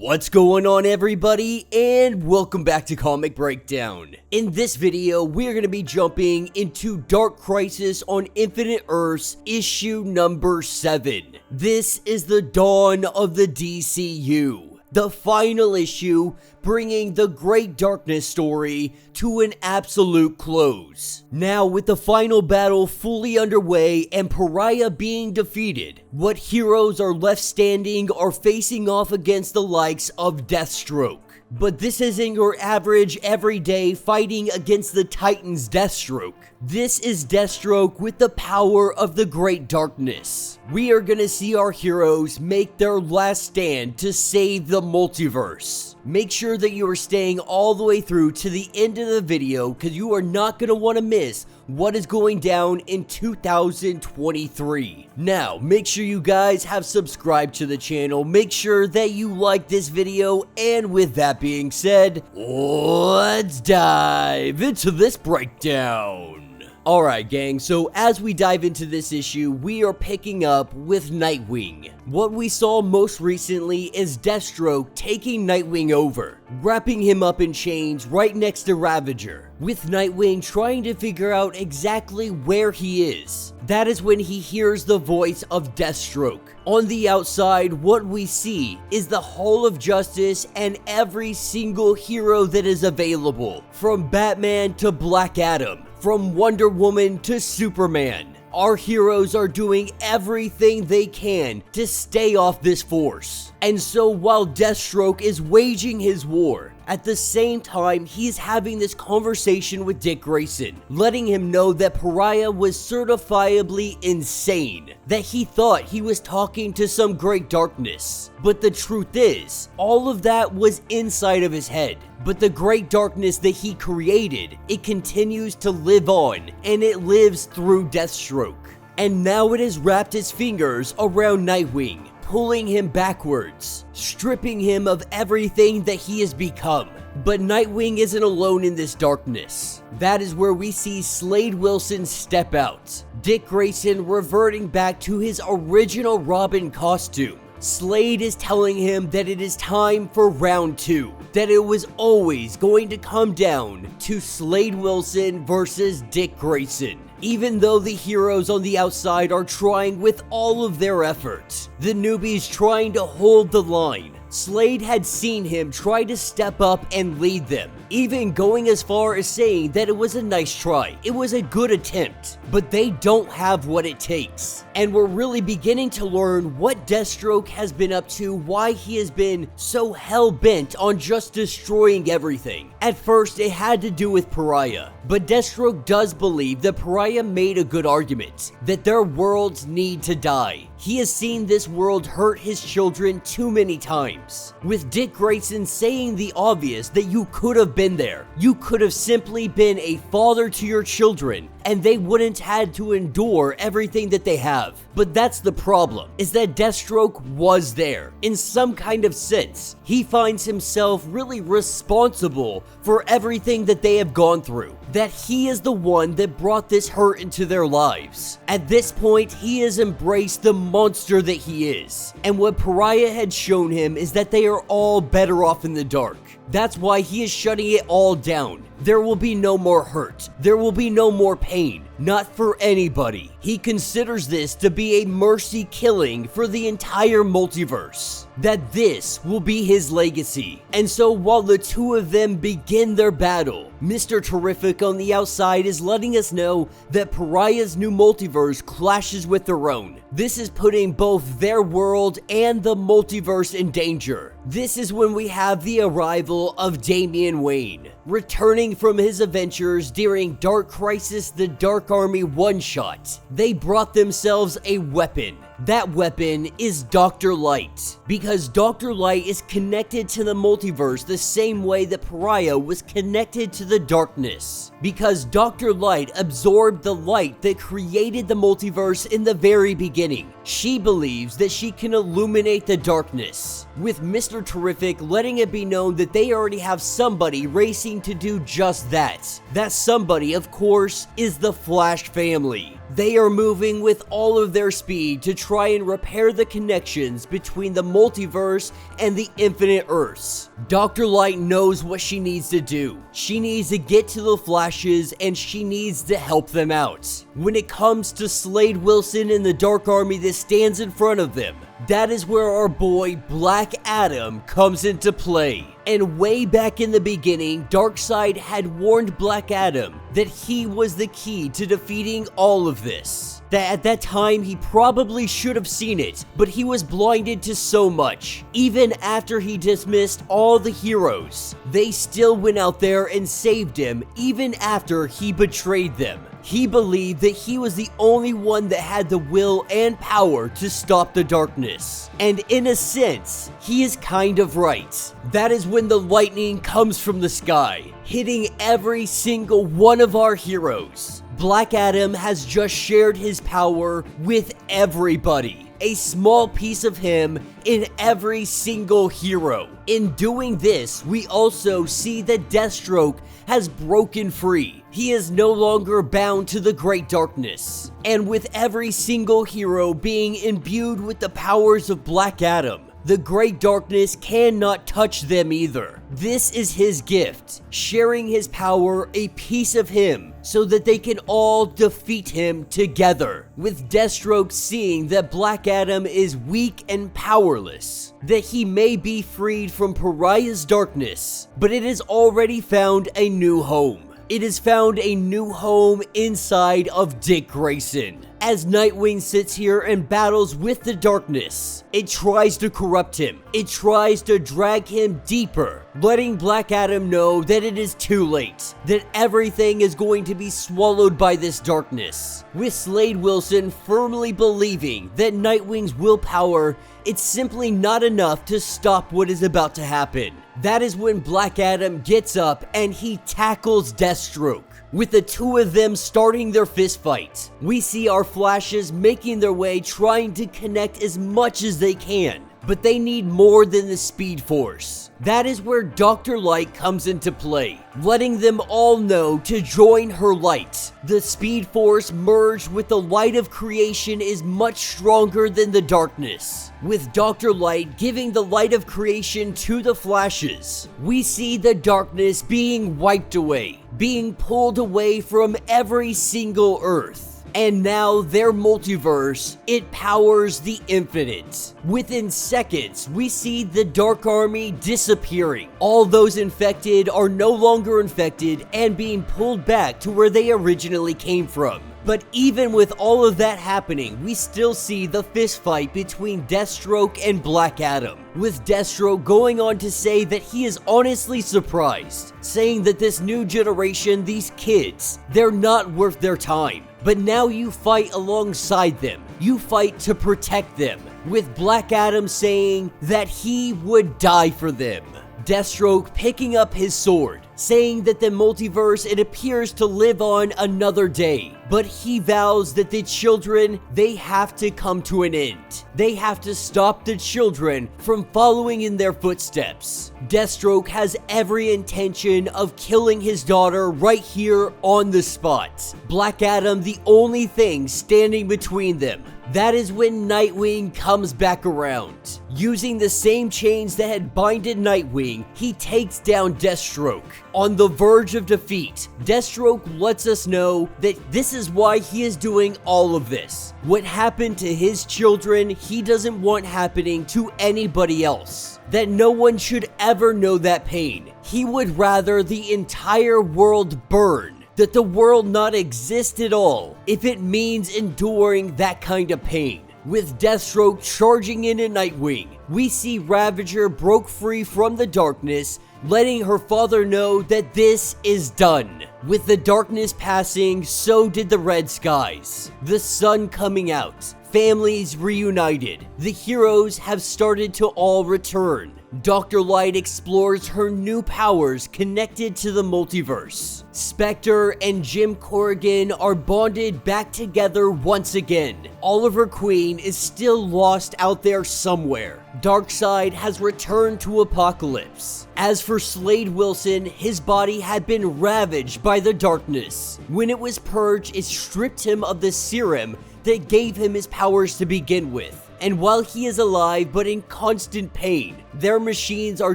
What's going on, everybody, and welcome back to Comic Breakdown. In this video, we're going to be jumping into Dark Crisis on Infinite Earths issue number 7. This is the dawn of the DCU, the final issue bringing the Great Darkness story to an absolute close. Now, with the final battle fully underway and Pariah being defeated, what heroes are left standing are facing off against the likes of Deathstroke. But this isn't your average everyday fighting against the Titans Deathstroke. This is Deathstroke with the power of the Great Darkness. We are gonna see our heroes make their last stand to save the multiverse. Make sure that you are staying all the way through to the end of the video because you are not gonna want to miss what is going down in 2023. Now, make sure you guys have subscribed to the channel, make sure that you like this video, and with that being said, let's dive into this breakdown. Alright gang, so as we dive into this issue, we are picking up with Nightwing. What we saw most recently is Deathstroke taking Nightwing over, wrapping him up in chains right next to Ravager, with Nightwing trying to figure out exactly where he is. That is when he hears the voice of Deathstroke. On the outside, what we see is the Hall of Justice and every single hero that is available, from Batman to Black Adam, from Wonder Woman to Superman. Our heroes are doing everything they can to stay off this force. And so while Deathstroke is waging his war, at the same time, he's having this conversation with Dick Grayson, letting him know that Pariah was certifiably insane, that he thought he was talking to some Great Darkness. But the truth is, all of that was inside of his head. But the Great Darkness that he created, it continues to live on, and it lives through Deathstroke. And now it has wrapped its fingers around Nightwing, pulling him backwards, stripping him of everything that he has become. But Nightwing isn't alone in this darkness. That is where we see Slade Wilson step out, Dick Grayson reverting back to his original Robin costume. Slade is telling him that it is time for round 2, that it was always going to come down to Slade Wilson versus Dick Grayson. Even though the heroes on the outside are trying with all of their efforts, the newbies trying to hold the line, Slade had seen him try to step up and lead them, even going as far as saying that it was a nice try, it was a good attempt, but they don't have what it takes. And we're really beginning to learn what Deathstroke has been up to, why he has been so hell-bent on just destroying everything. At first, it had to do with Pariah, but Deathstroke does believe that Pariah made a good argument, that their worlds need to die. He has seen this world hurt his children too many times, with Dick Grayson saying the obvious that you could have been there. You could have simply been a father to your children, and they wouldn't had to endure everything that they have. But that's the problem, is that Deathstroke was there. In some kind of sense, he finds himself really responsible for everything that they have gone through. That he is the one that brought this hurt into their lives. At this point, he has embraced the monster that he is. And what Pariah had shown him is that they are all better off in the dark. That's why he is shutting it all down. There will be no more hurt. There will be no more pain. Not for anybody. He considers this to be a mercy killing for the entire multiverse. That this will be his legacy. And so while the two of them begin their battle, Mr. Terrific on the outside is letting us know that Pariah's new multiverse clashes with their own. This is putting both their world and the multiverse in danger. This is when we have the arrival of Damian Wayne, returning from his adventures during Dark Crisis the Dark Army one-shot. They brought themselves a weapon. That weapon is Dr. Light, because Dr. Light is connected to the multiverse the same way that Pariah was connected to the darkness, because Dr. Light absorbed the light that created the multiverse in the very beginning. She believes that she can illuminate the darkness, with Mr. Terrific letting it be known that they already have somebody racing to do just that. That somebody, of course, is the Flash family. They are moving with all of their speed to try and repair the connections between the multiverse and the infinite Earths. Dr. Light knows what she needs to do. She needs to get to the Flashes and she needs to help them out. When it comes to Slade Wilson and the Dark Army that stands in front of them, that is where our boy Black Adam comes into play. And way back in the beginning, Darkseid had warned Black Adam that he was the key to defeating all of this. That at that time he probably should have seen it, but he was blinded to so much. Even after he dismissed all the heroes, they still went out there and saved him even after he betrayed them. He believed that he was the only one that had the will and power to stop the darkness. And in a sense, he is kind of right. That is when the lightning comes from the sky, hitting every single one of our heroes. Black Adam has just shared his power with everybody. A small piece of him in every single hero. In doing this, we also see that Deathstroke has broken free. He is no longer bound to the Great Darkness. And with every single hero being imbued with the powers of Black Adam, the Great Darkness cannot touch them either. This is his gift, sharing his power, a piece of him, so that they can all defeat him together. With Deathstroke seeing that Black Adam is weak and powerless, that he may be freed from Pariah's darkness, but it has already found a new home. It has found a new home inside of Dick Grayson. As Nightwing sits here and battles with the darkness, it tries to corrupt him. It tries to drag him deeper, letting Black Adam know that it is too late, that everything is going to be swallowed by this darkness. With Slade Wilson firmly believing that Nightwing's willpower, it's simply not enough to stop what is about to happen. That is when Black Adam gets up and he tackles Deathstroke. With the two of them starting their fist fight, we see our Flashes making their way trying to connect as much as they can, but they need more than the Speed Force. That is where Dr. Light comes into play, letting them all know to join her light. The Speed Force merged with the light of creation is much stronger than the darkness. With Dr. Light giving the light of creation to the Flashes, we see the darkness being wiped away, being pulled away from every single Earth. And now their multiverse, it powers the infinite. Within seconds, we see the Dark Army disappearing. All those infected are no longer infected and being pulled back to where they originally came from. But even with all of that happening, we still see the fist fight between Deathstroke and Black Adam, with Deathstroke going on to say that he is honestly surprised, saying that this new generation, these kids, they're not worth their time. But now you fight alongside them. You fight to protect them, with Black Adam saying that he would die for them. Deathstroke picking up his sword, saying that the multiverse, it appears to live on another day. But he vows that the children, they have to come to an end. They have to stop the children from following in their footsteps. Deathstroke has every intention of killing his daughter right here on the spot. Black Adam, the only thing standing between them. That is when Nightwing comes back around. Using the same chains that had binded Nightwing, he takes down Deathstroke. On the verge of defeat, Deathstroke lets us know that this is why he is doing all of this. What happened to his children, he doesn't want happening to anybody else. That no one should ever know that pain. He would rather the entire world burn. That the world not exist at all, if it means enduring that kind of pain. With Deathstroke charging in a Nightwing, we see Ravager broke free from the darkness, letting her father know that this is done. With the darkness passing, so did the red skies. The sun coming out, families reunited. The heroes have started to all return. Dr. Light explores her new powers connected to the multiverse. Spectre and Jim Corrigan are bonded back together once again. Oliver Queen is still lost out there somewhere. Darkseid has returned to Apocalypse. As for Slade Wilson, his body had been ravaged by the darkness. When it was purged, it stripped him of the serum that gave him his powers to begin with. And while he is alive but in constant pain, their machines are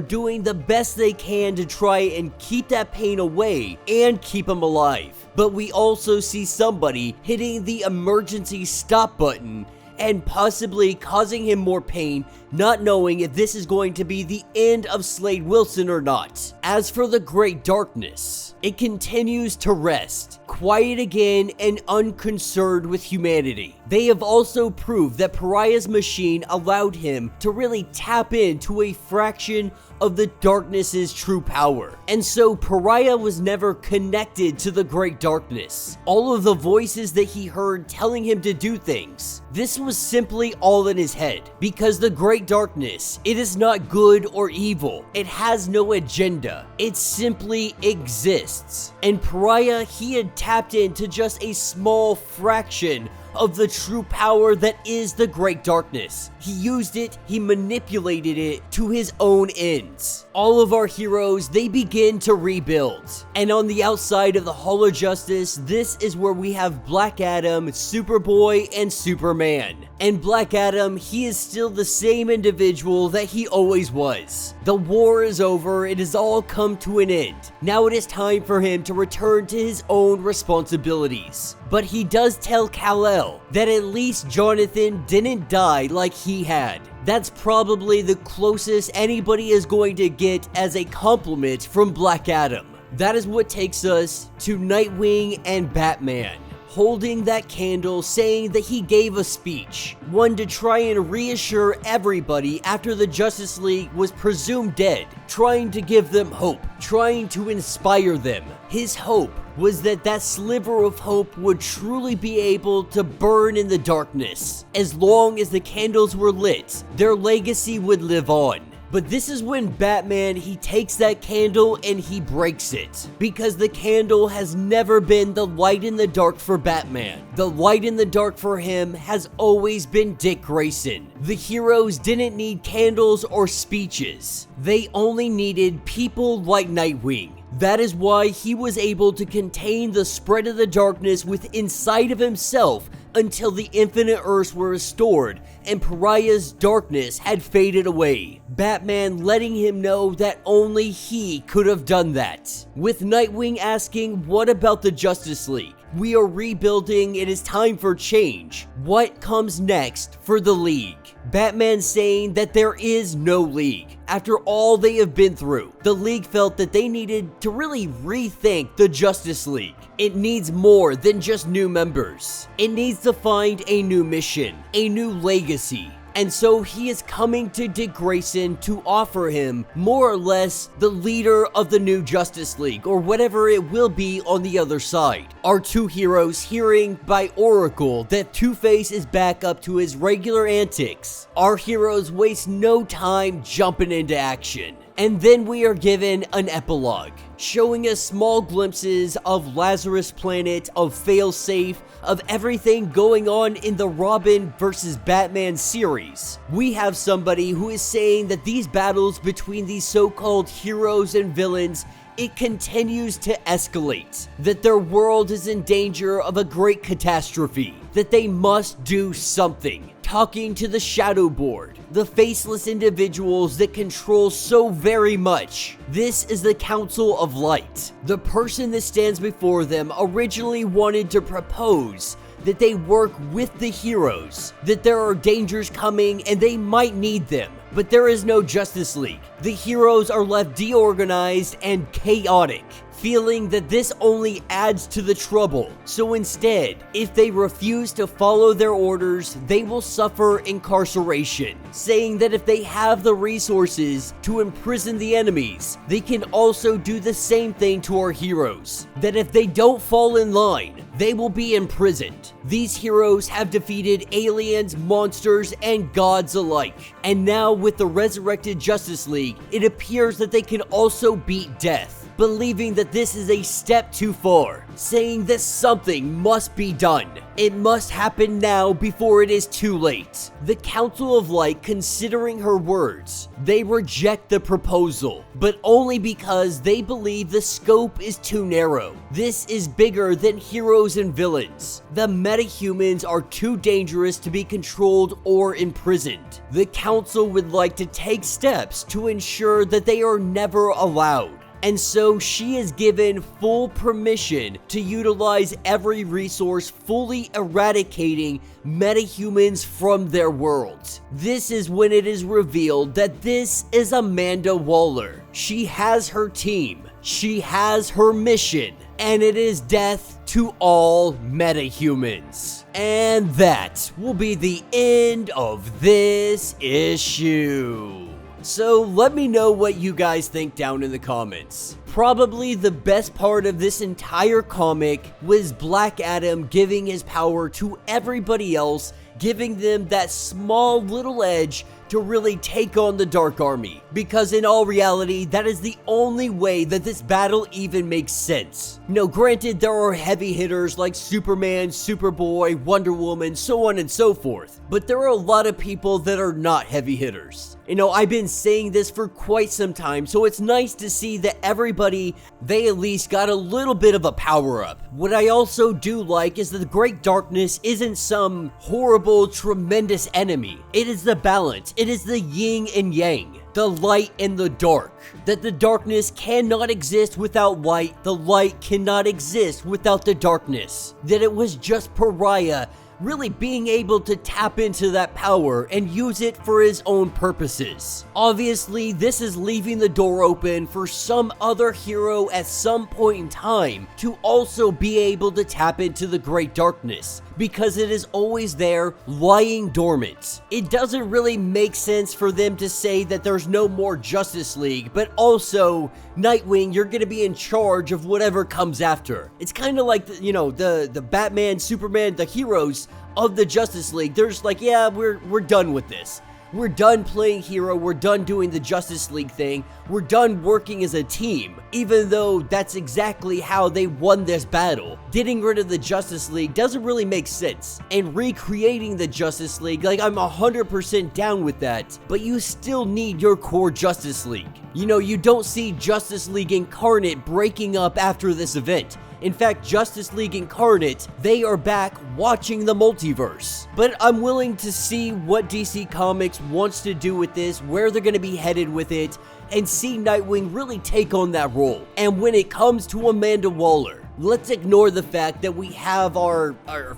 doing the best they can to try and keep that pain away and keep him alive. But we also see somebody hitting the emergency stop button and possibly causing him more pain, not knowing if this is going to be the end of Slade Wilson or not. As for the Great Darkness, it continues to rest, quiet again and unconcerned with humanity. They have also proved that Pariah's machine allowed him to really tap into a fraction of the darkness's true power. And so Pariah was never connected to the Great Darkness. All of the voices that he heard telling him to do things, this was simply all in his head. Because the Great Darkness, it is not good or evil. It has no agenda. It simply exists. And Pariah, he had tapped into just a small fraction of the true power that is the Great Darkness. He used it, he manipulated it to his own ends. All of our heroes, they begin to rebuild. And on the outside of the Hall of Justice, this is where we have Black Adam, Superboy, and Superman. And Black Adam, he is still the same individual that he always was. The war is over, it has all come to an end. Now it is time for him to return to his own responsibilities. But he does tell Kal-El that at least Jonathan didn't die like he had. That's probably the closest anybody is going to get as a compliment from Black Adam. That is what takes us to Nightwing and Batman, holding that candle, saying that he gave a speech, one to try and reassure everybody after the Justice League was presumed dead, trying to give them hope, trying to inspire them. His hope was that that sliver of hope would truly be able to burn in the darkness. As long as the candles were lit, their legacy would live on. But this is when Batman, he takes that candle and he breaks it. Because the candle has never been the light in the dark for Batman. The light in the dark for him has always been Dick Grayson. The heroes didn't need candles or speeches. They only needed people like Nightwing. That is why he was able to contain the spread of the darkness within inside of himself until the infinite Earths were restored and Pariah's darkness had faded away. Batman letting him know that only he could have done that. With Nightwing asking, what about the Justice League? We are rebuilding, it is time for change. What comes next for the League? Batman saying that there is no League. After all they have been through, the League felt that they needed to really rethink the Justice League. It needs more than just new members. It needs to find a new mission, a new legacy. And so he is coming to Dick Grayson to offer him more or less the leader of the new Justice League, or whatever it will be on the other side. Our two heroes hearing by Oracle that Two-Face is back up to his regular antics. Our heroes waste no time jumping into action. And then we are given an epilogue, showing us small glimpses of Lazarus Planet, of Failsafe, of everything going on in the Robin vs. Batman series. We have somebody who is saying that these battles between these so-called heroes and villains, it continues to escalate, that their world is in danger of a great catastrophe, that they must do something. Talking to the Shadow Board, the faceless individuals that control so very much. This is the Council of Light. The person that stands before them originally wanted to propose that they work with the heroes, that there are dangers coming and they might need them. But there is no Justice League. The heroes are left deorganized and chaotic, feeling that this only adds to the trouble. So instead, if they refuse to follow their orders, they will suffer incarceration, saying that if they have the resources to imprison the enemies, they can also do the same thing to our heroes. That if they don't fall in line, they will be imprisoned. These heroes have defeated aliens, monsters, and gods alike. And now with the resurrected Justice League, it appears that they can also beat death, believing that this is a step too far, saying that something must be done. It must happen now before it is too late. The Council of Light, considering her words, they reject the proposal, but only because they believe the scope is too narrow. This is bigger than heroes and villains. The metahumans are too dangerous to be controlled or imprisoned. The Council would like to take steps to ensure that they are never allowed. And so she is given full permission to utilize every resource, fully eradicating metahumans from their worlds. This is when it is revealed that this is Amanda Waller. She has her team, she has her mission, and it is death to all metahumans. And that will be the end of this issue. So let me know what you guys think down in the comments. Probably the best part of this entire comic was Black Adam giving his power to everybody else, giving them that small little edge to really take on the Dark Army. Because in all reality, that is the only way that this battle even makes sense. Now, granted, there are heavy hitters like Superman, Superboy, Wonder Woman, so on and so forth. But there are a lot of people that are not heavy hitters. You know, I've been saying this for quite some time, so it's nice to see that everybody, they at least got a little bit of a power up. What I also do like is that the Great Darkness isn't some horrible, tremendous enemy. It is the balance. It is the yin and yang, the light and the dark. That the darkness cannot exist without light, the light cannot exist without the darkness. That it was just Pariah really being able to tap into that power and use it for his own purposes. Obviously, this is leaving the door open for some other hero at some point in time to also be able to tap into the Great Darkness, because it is always there, lying dormant. It doesn't really make sense for them to say that there's no more Justice League, but also, Nightwing, you're gonna be in charge of whatever comes after. It's kind of like, the Batman, Superman, the heroes of the Justice League. They're just like, yeah, we're done with this. We're done playing hero, we're done doing the Justice League thing, we're done working as a team, even though that's exactly how they won this battle. Getting rid of the Justice League doesn't really make sense, and recreating the Justice League, like, I'm 100% down with that, but you still need your core Justice League. You know, you don't see Justice League Incarnate breaking up after this event. In fact, Justice League Incarnate, they are back watching the multiverse. But I'm willing to see what DC Comics wants to do with this, where they're going to be headed with it, and see Nightwing really take on that role. And when it comes to Amanda Waller, let's ignore the fact that we have our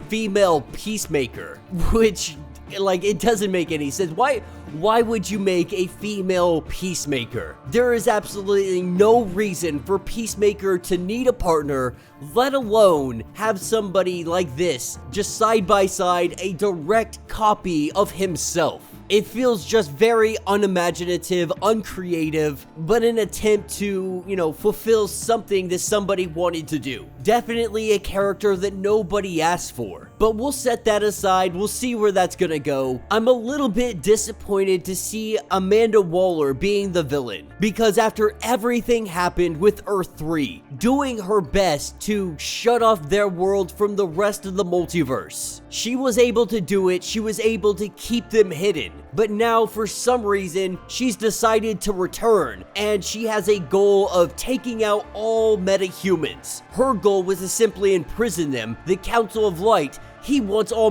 female Peacemaker, which, like, it doesn't make any sense. Why would you make a female Peacemaker? There is absolutely no reason for Peacemaker to need a partner, let alone have somebody like this, just side by side, a direct copy of himself. It feels just very unimaginative, uncreative, but an attempt to, fulfill something that somebody wanted to do. Definitely a character that nobody asked for. But we'll set that aside, we'll see where that's gonna go. I'm a little bit disappointed to see Amanda Waller being the villain, because after everything happened with Earth 3, doing her best to shut off their world from the rest of the multiverse, she was able to do it, she was able to keep them hidden. But now, for some reason, she's decided to return, and she has a goal of taking out all metahumans. Her goal was to simply imprison them. The Council of Light, they want all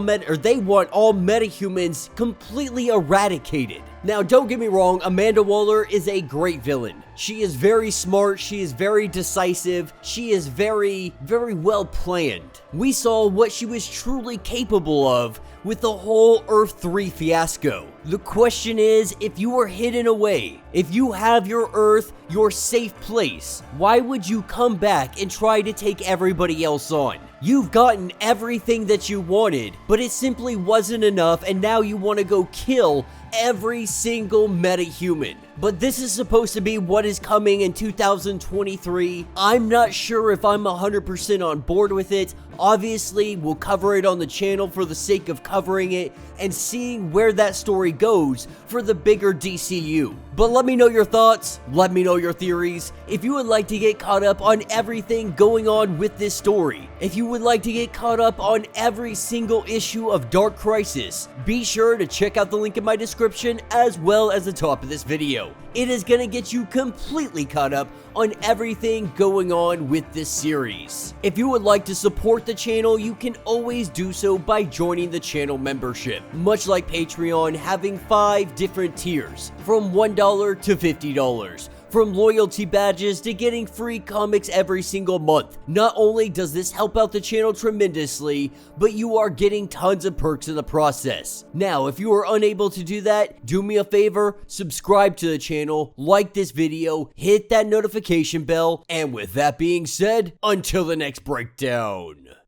metahumans completely eradicated. Now, don't get me wrong, Amanda Waller is a great villain. She is very smart, she is very decisive, she is very, very well planned. We saw what she was truly capable of with the whole Earth 3 fiasco. The question is, if you were hidden away, if you have your Earth, your safe place, why would you come back and try to take everybody else on? You've gotten everything that you wanted, but it simply wasn't enough, and now you want to go kill every single metahuman. But this is supposed to be what is coming in 2023. I'm not sure if I'm 100% on board with it. Obviously, we'll cover it on the channel for the sake of covering it and seeing where that story goes for the bigger DCU. But let me know your thoughts, let me know your theories. If you would like to get caught up on everything going on with this story, if you would like to get caught up on every single issue of Dark Crisis, be sure to check out the link in my description as well as the top of this video. It is gonna get you completely caught up on everything going on with this series. If you would like to support the channel, you can always do so by joining the channel membership. Much like Patreon, having 5 different tiers, from $1 to $50. From loyalty badges to getting free comics every single month. Not only does this help out the channel tremendously, but you are getting tons of perks in the process. Now, if you are unable to do that, do me a favor, subscribe to the channel, like this video, hit that notification bell, and with that being said, until the next breakdown.